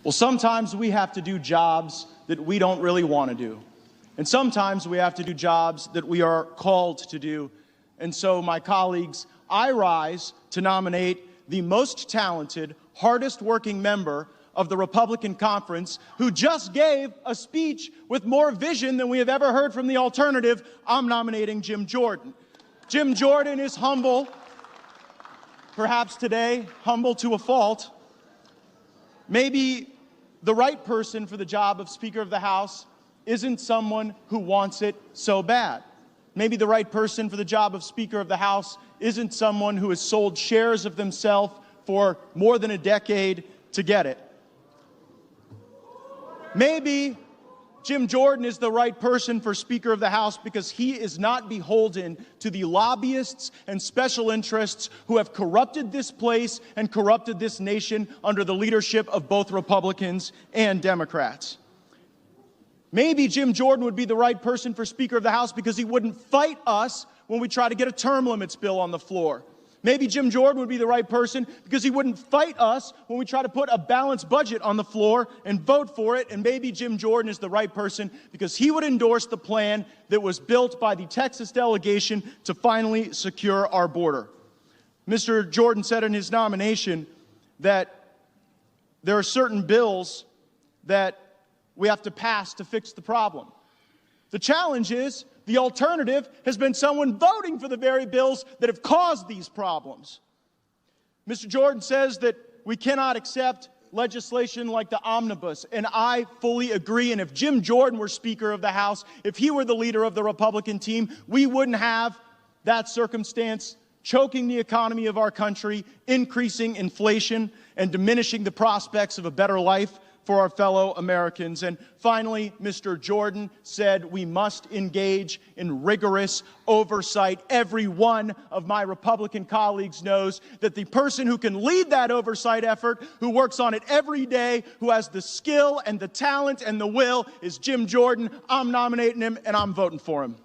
Well, sometimes we have to do jobs that we don't really want to do. And sometimes we have to do jobs that we are called to do. And so, my colleagues, I rise to nominate the most talented, hardest working member of the Republican conference who just gave a speech with more vision than we have ever heard from the alternative. I'm nominating Jim Jordan. Jim Jordan is humble, perhaps today humble to a fault. Maybe the right person for the job of Speaker of the House isn't someone who wants it so bad. Maybe the right person for the job of Speaker of the House isn't someone who has sold shares of themselves for more than a decade to get it. Maybe Jim Jordan is the right person for Speaker of the House because he is not beholden to the lobbyists and special interests who have corrupted this place and corrupted this nation under the leadership of both Republicans and Democrats. Maybe Jim Jordan would be the right person for Speaker of the House because he wouldn't fight us when we try to get a term limits bill on the floor. Maybe Jim Jordan would be the right person because he wouldn't fight us when we try to put a balanced budget on the floor and vote for it. And maybe Jim Jordan is the right person because he would endorse the plan that was built by the Texas delegation to finally secure our border. Mr. Jordan said in his nomination that there are certain bills that we have to pass to fix the problem. The challenge is the alternative has been someone voting for the very bills that have caused these problems. Mr. Jordan says that we cannot accept legislation like the omnibus, and I fully agree. And if Jim Jordan were Speaker of the House, if he were the leader of the Republican team, we wouldn't have that circumstance choking the economy of our country, increasing inflation, and diminishing the prospects of a better life for our fellow Americans. And finally, Mr. Jordan said we must engage in rigorous oversight. Every one of my Republican colleagues knows that the person who can lead that oversight effort, who works on it every day, who has the skill and the talent and the will, is Jim Jordan. I'm nominating him, and I'm voting for him.